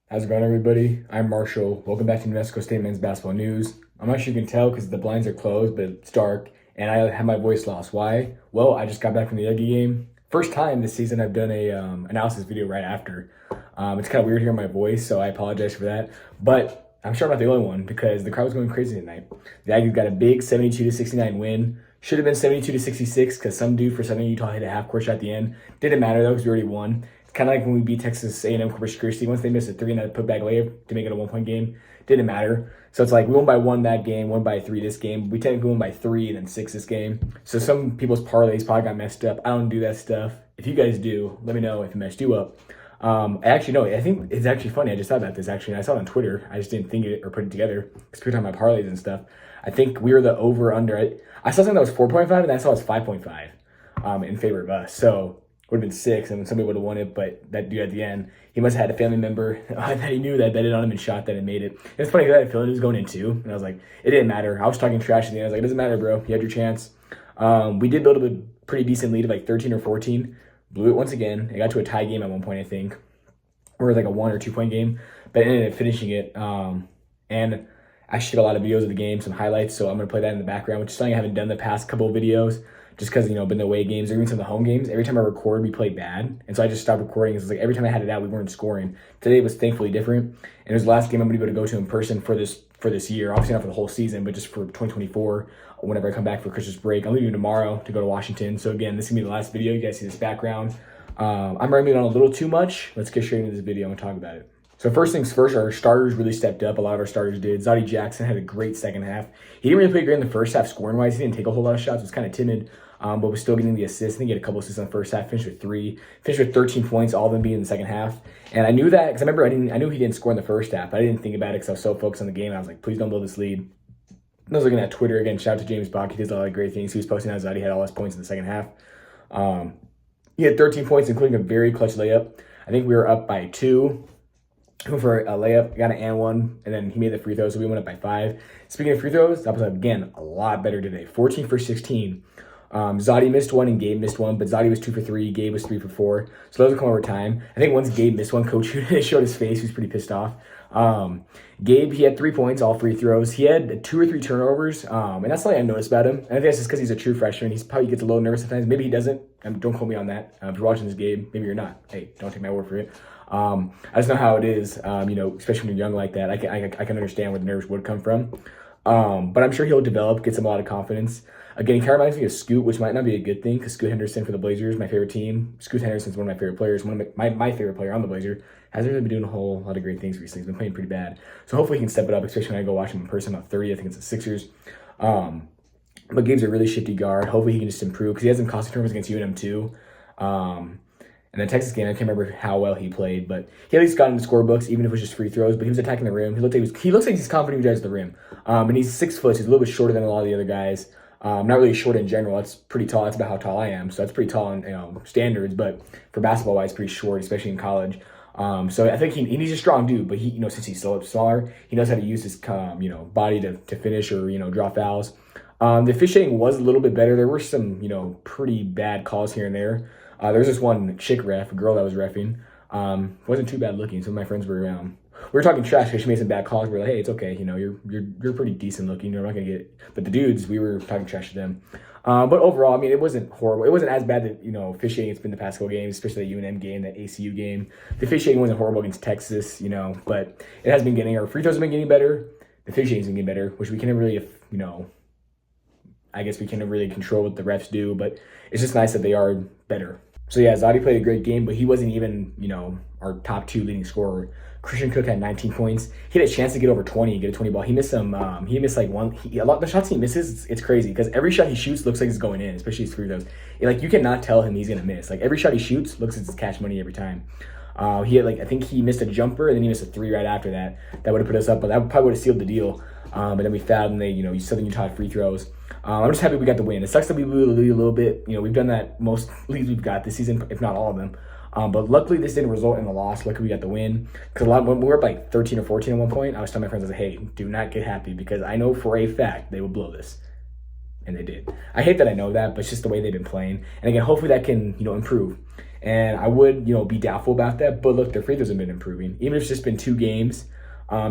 How's it going, everybody? I'm Marshall. Welcome back to New Mexico State Men's Basketball News. I'm not sure you can tell because the blinds are closed, but it's dark, and I have my voice lost. Why? Well, I just got back from the Aggie game. First time this season I've done a analysis video right after. It's kind of weird hearing my voice, so I apologize for that. But I'm sure I'm not the only one because the crowd was going crazy tonight. The Aggies got a big 72-69 win. Should have been 72-66 because some dude for Southern Utah hit a half-court shot at the end. Didn't matter though because we already won. Kind of like when we beat Texas A&M Corpus Christi. Once they missed a three and that putback layup to make it a 1-point game, didn't matter. So it's like we won by 1 that game, won by 3 this game. We technically won by 3 and then 6 this game. So some people's parlays probably got messed up. I don't do that stuff. If you guys do, let me know if it messed you up. I think it's actually funny. I just thought about this actually. And I saw it on Twitter. I just didn't think it or put it together because we were talking about parlays and stuff. I think we were the over under. I saw something that was 4.5 and I saw it was 5.5 in favor of us. So would have been 6, and somebody would have won it, but that dude at the end, he must have had a family member that he knew that betted on him and shot that and made it. And it's funny because I had a feeling he was going in 2, and I was like, it didn't matter. I was talking trash at the end. I was like, it doesn't matter, bro. You had your chance. We did build up a pretty decent lead of like 13 or 14. Blew it once again. It got to a tie game at one point, I think. Or like a 1 or 2 point game, but I ended up finishing it. And I actually took a lot of videos of the game, some highlights, so I'm going to play that in the background, which is something I haven't done the past couple of videos. Just because, been the away games or even some of the home games, every time I record, we play bad. And so I just stopped recording. It's like every time I had it out, we weren't scoring. Today was thankfully different. And it was the last game I'm going to be able to go to in person for this year. Obviously not for the whole season, but just for 2024, whenever I come back for Christmas break. I'm leaving tomorrow to go to Washington. So again, this is going to be the last video. You guys see this background. I'm rambling on a little too much. Let's get straight into this video and talk about it. So first things first, our starters really stepped up. A lot of our starters did. Zoddy Jackson had a great second half. He didn't really play great in the first half scoring-wise. He didn't take a whole lot of shots. It was kind of timid. But was still getting the assists. I think he had a couple assists in the first half. Finished with 3. Finished with 13 points, all of them being in the second half. And I knew that because I knew he didn't score in the first half. But I didn't think about it because I was so focused on the game. I was like, please don't blow this lead. I was looking at Twitter again. Shout out to James Bach. He does a lot of great things. He was posting out Zoddy had all his points in the second half. He had 13 points, including a very clutch layup. I think we were up by 2 for a layup, got an and 1, and then he made the free throw, so we went up by 5. Speaking of free throws, that was, again, a lot better today. 14 for 16. Zoddy missed 1 and Gabe missed 1, but Zoddy was 2 for 3, Gabe was 3 for 4. So those will come over time. I think once Gabe missed 1, Coach showed his face. He was pretty pissed off. Gabe, he had 3 points, all free throws. He had 2 or 3 turnovers, and that's something I noticed about him. And I think that's just because he's a true freshman. He's probably gets a little nervous sometimes. Maybe he doesn't. Don't quote me on that. If you're watching this game, maybe you're not. Hey, don't take my word for it. I just know how it is, especially when you're young like that. I can understand where the nerves would come from. But I'm sure he'll develop, get some a lot of confidence. Again, he kind of reminds me of Scoot, which might not be a good thing because Scoot Henderson for the Blazers, my favorite team. Scoot Henderson's one of my favorite players. One of my favorite player on the Blazer. Hasn't really been doing a whole lot of great things recently. He's been playing pretty bad. So hopefully he can step it up, especially when I go watch him in person on 30. I think it's the Sixers. But Gabe's a really shifty guard. Hopefully he can just improve because he has some costly turnovers against UNM too. And the Texas game, I can't remember how well he played, but he at least got in the scorebooks, even if it was just free throws. But he was attacking the rim. He looks like he's confident he drives the rim. And he's 6 foot. So he's a little bit shorter than a lot of the other guys. Not really short in general. That's pretty tall. That's about how tall I am. So that's pretty tall in standards. But for basketball wise, pretty short, especially in college. So I think he's a strong dude. But he, since he's still smaller, he knows how to use his body to finish or draw fouls. The officiating was a little bit better. There were some pretty bad calls here and there. There was this one chick ref, a girl that was reffing. Wasn't too bad looking. Some of my friends were we were talking trash because she made some bad calls. We were like, hey, it's okay. You're pretty decent looking. You're not gonna get. But the dudes, we were talking trash to them. But overall, I mean, it wasn't horrible. It wasn't as bad that officiating it's been the past couple games, especially the UNM game, that ACU game. The officiating wasn't horrible against Texas, but it has been getting. Our free throws have been getting better. The officiating's been getting better, which we can never really, I guess we can't really control what the refs do, but it's just nice that they are better. So yeah, Zoddy played a great game, but he wasn't even, our top 2 leading scorer. Christian Cook had 19 points. He had a chance to get over 20 and get a 20 ball. He missed some, he missed like one, a lot of the shots he misses, it's crazy because every shot he shoots looks like it's going in, especially his free throws. You cannot tell him he's going to miss. Like every shot he shoots looks like it's cash money every time. He had I think he missed a jumper and then he missed a 3 right after that. That would have put us up, but that probably would have sealed the deal. But then we fouled and they, Southern Utah free throws. I'm just happy we got the win. It sucks that we blew the lead a little bit. We've done that most leagues we've got this season, if not all of them. But luckily this didn't result in a loss. Luckily we got the win. Because when we were up like 13 or 14 at one point, I was telling my friends, I was like, hey, do not get happy because I know for a fact they will blow this. and they did. I hate that I know that, but it's just the way they've been playing. And again, hopefully that can, improve. And I would, be doubtful about that. But look, their free throws have been improving. Even if it's just been 2 games,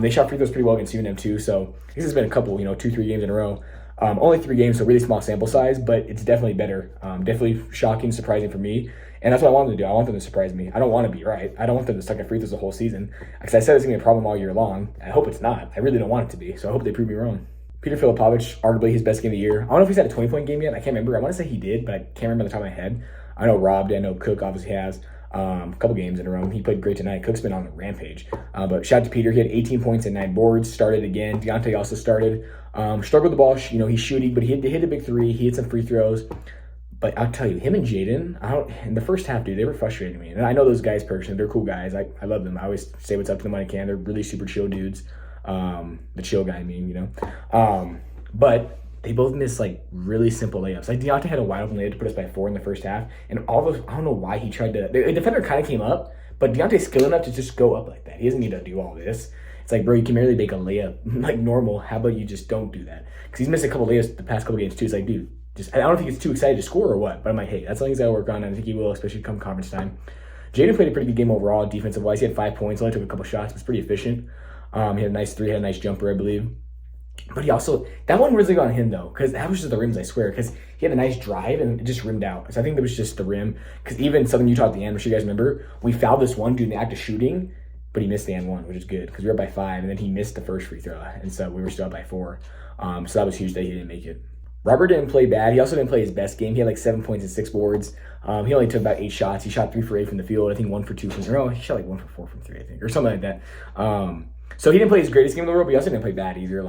they shot free throws pretty well against UNM too. So this has been a couple, 2-3 games in a row. Only 3 games, so really small sample size, but it's definitely better. Definitely shocking, surprising for me. And that's what I want them to do. I want them to surprise me. I don't want to be right. I don't want them to suck at free throws the whole season. Because I said it's going to be a problem all year long. I hope it's not. I really don't want it to be. So I hope they prove me wrong. Peter Filipovic, arguably his best game of the year. I don't know if he's had a 20-point game yet. I can't remember. I want to say he did, but I can't remember on the top of my head. I know Rob did. I know Cook obviously has a couple games in a row. He played great tonight. Cook's been on a rampage. But shout out to Peter. He had 18 points and 9 boards. Started again. Deontay also started. Struggled with the ball. He's shooting, but he hit a big 3. He hit some free throws. But I'll tell you, him and Jaden, in the first half, dude, they were frustrating me. And I know those guys personally. They're cool guys. I love them. I always say what's up to them when I can. They're really super chill dudes. The chill guy, but they both missed really simple layups. Like Deontay had a wide open layup to put us by 4 in the first half, and all those, I don't know why he tried to. The defender kind of came up, but Deontay's skilled enough to just go up like that. He doesn't need to do all this. It's like, bro, you can barely make a layup like normal. How about you just don't do that? Because he's missed a couple layups the past couple games too. It's like, dude, I don't think he's too excited to score or what. But I'm like, hey, that's something he's got to work on, and I think he will, especially come conference time. Jaden played a pretty good game overall, defensive wise. He had 5 points, only took a couple shots, was pretty efficient. He had a nice 3, had a nice jumper, I believe. But he also, that one really got on him though, because that was just the rims, I swear, because he had a nice drive and it just rimmed out. So I think that was just the rim, because even Southern Utah at the end, which you guys remember, we fouled this one dude in the act of shooting, but he missed the end one, which is good, because we were up by 5, and then he missed the first free throw, and so we were still up by 4. So that was huge that he didn't make it. Robert didn't play bad. He also didn't play his best game. He had 7 points and 6 boards. He only took about 8 shots. He shot 3 for 8 from the field. I think 1 for 2 from the he shot 1 for 4 from 3, I think, or something like that. So he didn't play his greatest game in the world, but he also didn't play bad either.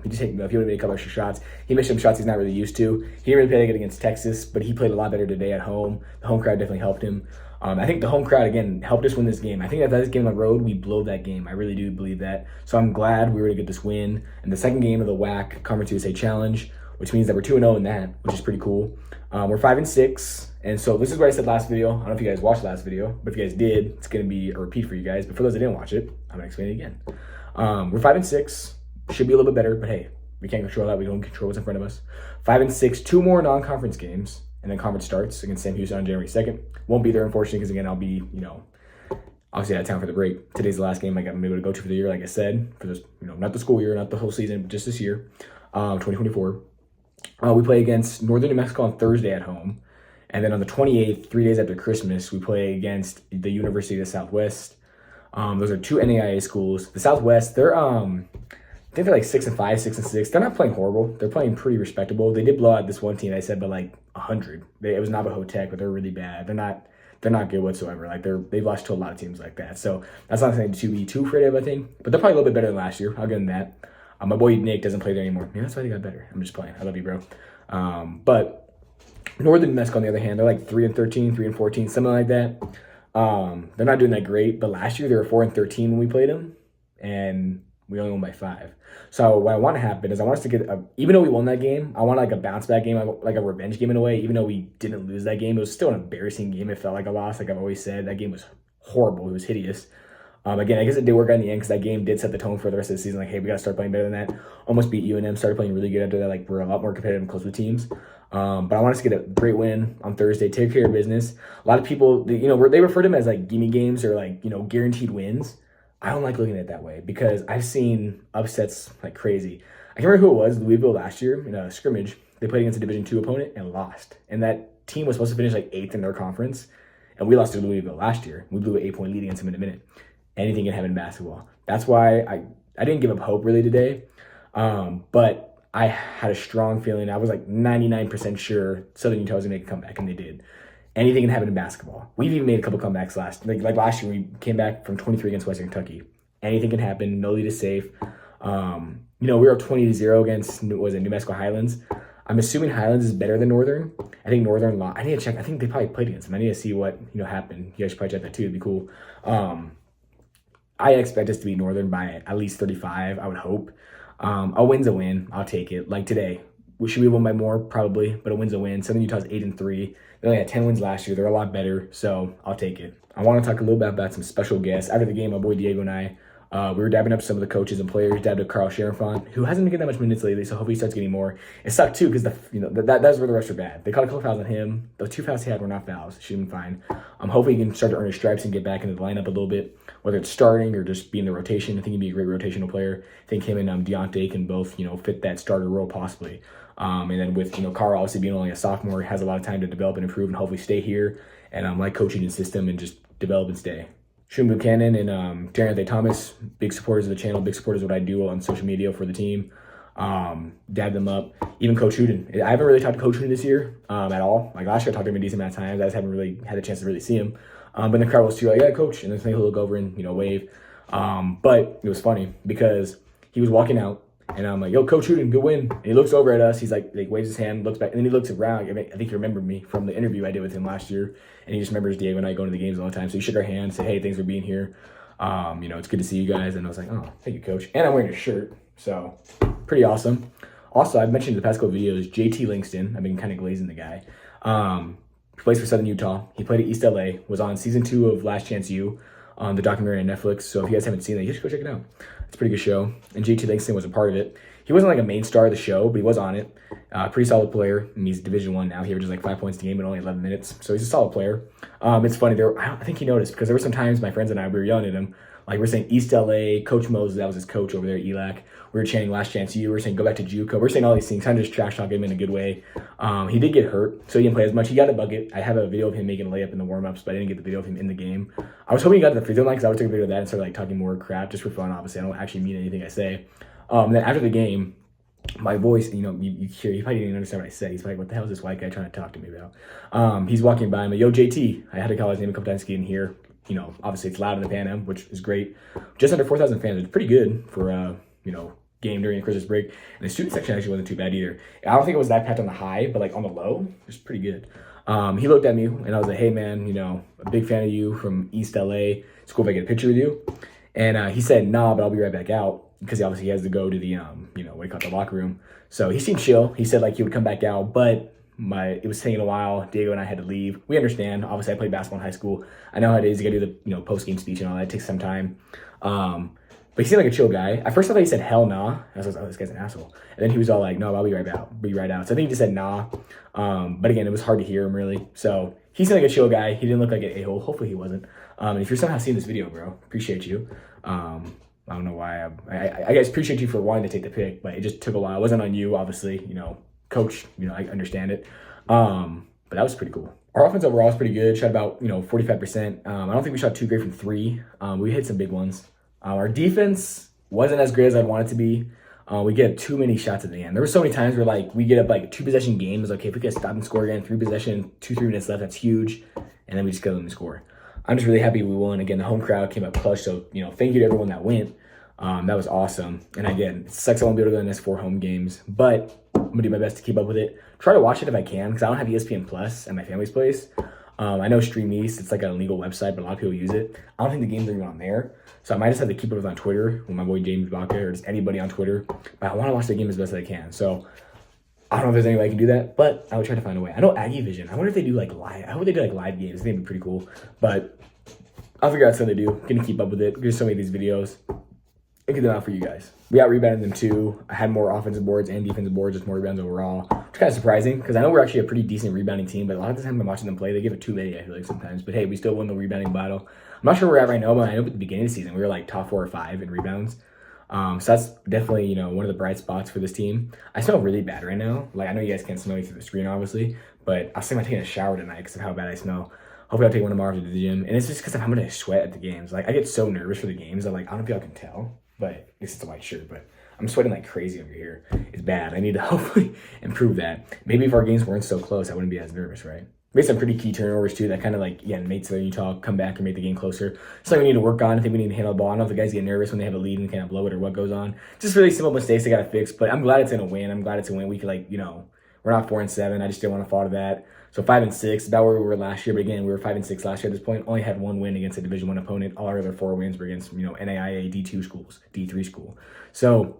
He just if he would have made a couple extra shots, he missed some shots he's not really used to. He didn't really play good against Texas, but he played a lot better today at home. The home crowd definitely helped him. I think the home crowd, again, helped us win this game. I think if that this game on the road, we blow that game. I really do believe that. So I'm glad we were able to get this win. And the second game of the WAC Conference USA Challenge, which means that we're 2-0 in that, which is pretty cool. We're 5-6. And so this is what I said last video. I don't know if you guys watched the last video, but if you guys did, it's going to be a repeat for you guys. But for those that didn't watch it, I'm going to explain it again. We're 5-6. Should be a little bit better, but hey, we can't control that. We don't control what's in front of us. 5-6, 2 more non-conference games, and then conference starts against Sam Houston on January 2nd. Won't be there, unfortunately, because again, I'll be, obviously out of town for the break. Today's the last game I'm able to go to for the year, like I said, for this, not the school year, not the whole season, but just this year, 2024. We play against Northern New Mexico on Thursday at home. And then on the 28th, 3 days after Christmas, we play against the University of the Southwest. Those are 2 NAIA schools. The Southwest, they're I think they're 6-5, 6-6. They're not playing horrible. They're playing pretty respectable. They did blow out this one team, I said, but 100. It was Navajo Tech, but they're really bad. They're not good whatsoever. They've lost to a lot of teams like that. So that's not something to be too afraid of, I think. But they're probably a little bit better than last year. I'll give them that. My boy Nick doesn't play there anymore. Maybe that's why they got better. I'm just playing. I love you, bro. But Northern New Mexico, on the other hand, they're 3-13, 3-14, something like that. They're not doing that great, but last year they were 4-13 when we played them, and we only won by 5. So what I want to happen is I want us to get even though we won that game, I want a bounce back game, like a revenge game in a way. Even though we didn't lose that game, it was still an embarrassing game. It felt like a loss, like I've always said. That game was horrible. It was hideous. Again, I guess it did work out in the end because that game did set the tone for the rest of the season. Hey, we got to start playing better than that. Almost beat UNM, started playing really good after that. We're a lot more competitive and close with teams. But I want us to get a great win on Thursday. Take care of business. A lot of people, they refer to them as gimme games or guaranteed wins. I don't like looking at it that way because I've seen upsets like crazy. I can't remember who it was, Louisville last year in a scrimmage. They played against a Division II opponent and lost. And that team was supposed to finish 8th in their conference. And we lost to Louisville last year. We blew an 8-point lead against them in a minute. Anything can happen in basketball. That's why I didn't give up hope really today. But I had a strong feeling. I was 99% sure Southern Utah was going to make a comeback, and they did. Anything can happen in basketball. We've even made a couple comebacks last year. We came back from 23 against Western Kentucky. Anything can happen. No lead is safe. We were up 20-0 against New Mexico Highlands. I'm assuming Highlands is better than Northern. I think Northern lost. I need to check. I think they probably played against them. I need to see what happened. You guys should probably check that too. It'd be cool. I expect us to beat Northern by at least 35. I would hope. A win's a win. I'll take it. Like today, should we win by more? Probably, but a win's a win. Southern Utah's 8-3. They only had 10 wins last year. They're a lot better, so I'll take it. I want to talk a little bit about some special guests. After the game, my boy Diego and I We were dabbing up some of the coaches and players, dabbed up Carl Sherifont, who hasn't been getting that much minutes lately, so hopefully he starts getting more. It sucked too because that's where the refs were bad. They caught a couple fouls on him. Those 2 fouls he had were not fouls. Should have been fine. Hopefully he can start to earn his stripes and get back into the lineup a little bit, whether it's starting or just being the rotation. I think he'd be a great rotational player. I think him and Deontay can both fit that starter role possibly. And then with Carl obviously being only a sophomore, has a lot of time to develop and improve and hopefully stay here and like coaching his system and just develop and stay. Shun Buchanan and Terrence Thomas, big supporters of the channel, big supporters of what I do on social media for the team. Dab them up. Even Coach Huden. I haven't really talked to Coach Huden this year at all. Like last year I talked to him a decent amount of times. I just haven't really had a chance to really see him. But the crowd was too like, yeah, Coach. And then he'll look over and, wave. But it was funny because he was walking out. And I'm like, yo, Coach Huden, good win. And he looks over at us. He's like waves his hand, looks back, and then he looks around. I think he remembered me from the interview I did with him last year. And he just remembers Diego and I going to the games all the time. So he shook our hands, said, hey, thanks for being here. It's good to see you guys. And I was like, oh, thank you, Coach. And I'm wearing a shirt. So pretty awesome. Also, I've mentioned in the past couple videos, JT Langston. I've been kind of glazing the guy. He plays for Southern Utah. He played at East LA, was on season 2 of Last Chance U, the documentary on Netflix. So if you guys haven't seen it, you should go check it out. It's a pretty good show. And JT Langston was a part of it. He wasn't like a main star of the show, but he was on it. Pretty solid player. And he's Division I now. He averages like 5 points a game in only 11 minutes. So he's a solid player. It's funny. I think he noticed because there were some times my friends and I, we were yelling at him. Like we're saying East LA, Coach Moses, that was his coach over there at ELAC. We were chanting Last Chance U. We were saying go back to JUCO. We were saying all these things, kind of just trash talk him in a good way. He did get hurt, so he didn't play as much. He got a bucket. I have a video of him making a layup in the warm-ups, but I didn't get the video of him in the game. I was hoping he got to the free throw line because I would take a video of that and start like talking more crap just for fun. Obviously, I don't actually mean anything I say. Then after the game, my voice, you hear, he probably didn't understand what I said. He's like, what the hell is this white guy trying to talk to me about? He's walking by. I'm like, yo, JT. I had to call his name a couple times to get in here. Obviously it's loud in the Pan Am, which is great. Just under 4,000 fans. It's pretty good for, game during the Christmas break. And the student section actually wasn't too bad either. I don't think it was that packed on the high, but like on the low, it was pretty good. He looked at me and I was like, hey man, a big fan of you from East LA. It's cool if I get a picture with you. And he said, nah, but I'll be right back out. Because obviously he has to go to the, the locker room. So he seemed chill. He said like he would come back out, but it was taking a while. Diego and I had to leave. We understand. Obviously I played basketball in high school. I know how it is. You gotta do the, post-game speech and all that. It takes some time. But he seemed like a chill guy. At first I thought he said hell nah. I was like, oh, this guy's an asshole. And then he was all like, no, I'll be right out. Be right out. So I think he just said nah. But again, it was hard to hear him really. So he seemed like a chill guy. He didn't look like an a-hole. Hopefully he wasn't. And if you're somehow seeing this video, bro, appreciate you. I don't know why. I guess appreciate you for wanting to take the pick, but it just took a while. It wasn't on you, obviously. Coach, I understand it. But that was pretty cool. Our offense overall was pretty good. Shot about, 45%. I don't think we shot too great from 3. We hit some big ones. Our defense wasn't as great as I'd want it to be. We get too many shots at the end. There were so many times where we get up 2 possession games. Okay, if we could stop and score again, 3 possession, 3 minutes left, that's huge. And then we just go them to score. I'm just really happy we won. Again, the home crowd came up clutch. So, thank you to everyone that went. That was awesome. And again, it sucks I won't be able to go to the next 4 home games, but I'm going to do my best to keep up with it. Try to watch it if I can because I don't have ESPN Plus at my family's place. I know Stream East, it's like an illegal website, but a lot of people use it. I don't think the games are even on there. So I might just have to keep up with it on Twitter with my boy James Baca or just anybody on Twitter. But I want to watch the game as best as I can. So I don't know if there's any way I can do that, but I would try to find a way. I know Aggie Vision. I wonder if they do live. I hope they do live games. I think it'd be pretty cool. But I'll figure out something to do. Gonna keep up with it. There's so many of these videos. And get them out for you guys. We out-rebounded them too. I had more offensive boards and defensive boards, just more rebounds overall. It's kind of surprising because I know we're actually a pretty decent rebounding team, but a lot of the time I'm watching them play, they give it too late, I feel like sometimes. But hey, we still won the rebounding battle. I'm not sure where we're at right now, but I know at the beginning of the season we were top 4 or 5 in rebounds. So that's definitely, one of the bright spots for this team. I smell really bad right now. I know you guys can't smell me through the screen, obviously, but I was thinking about taking a shower tonight because of how bad I smell. Hopefully I'll take one tomorrow to the gym. And it's just because of how much I sweat at the games. I get so nervous for the games. I don't know if y'all can tell, but this is a white shirt, but I'm sweating like crazy over here. It's bad. I need to hopefully improve that. Maybe if our games weren't so close, I wouldn't be as nervous, right? Made some pretty key turnovers too that kind of made Southern Utah come back and make the game closer. Something we need to work on. I think we need to handle the ball. I don't know if the guys get nervous when they have a lead and can't blow it or what goes on. Just really simple mistakes they got to fix, but I'm glad it's in a win. I'm glad it's a win. We could we're not 4-7. I just didn't want to fall to that. So 5-6, about where we were last year. But again, we were 5-6 last year at this point. Only had 1 win against a Division I opponent. All our other 4 wins were against, NAIA D2 schools, D3 school. So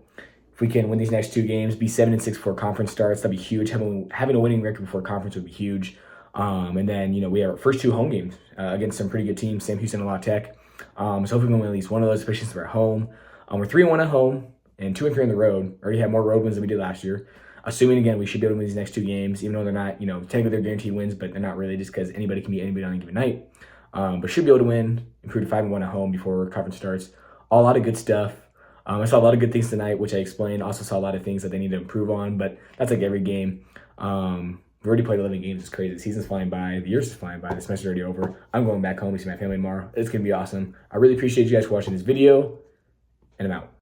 if we can win these next 2 games, be 7-6 before conference starts, that'd be huge. Having a winning record before conference would be huge. And then, we have our first 2 home games against some pretty good teams, Sam Houston and La Tech. So hopefully we can win at least one of those, especially since we're at home. We're 3-1 at home and 2-3 on the road. Already have more road wins than we did last year. Assuming, again, we should be able to win these next 2 games, even though they're not, technically they're guaranteed wins, but they're not really, just because anybody can beat anybody on a given night. But should be able to win, improve to 5-1 at home before conference starts. A lot of good stuff. I saw a lot of good things tonight, which I explained. Also saw a lot of things that they need to improve on, but that's like every game. We've already played 11 games. It's crazy. The season's flying by. The year's flying by. The semester's already over. I'm going back home to see my family tomorrow. It's going to be awesome. I really appreciate you guys for watching this video, and I'm out.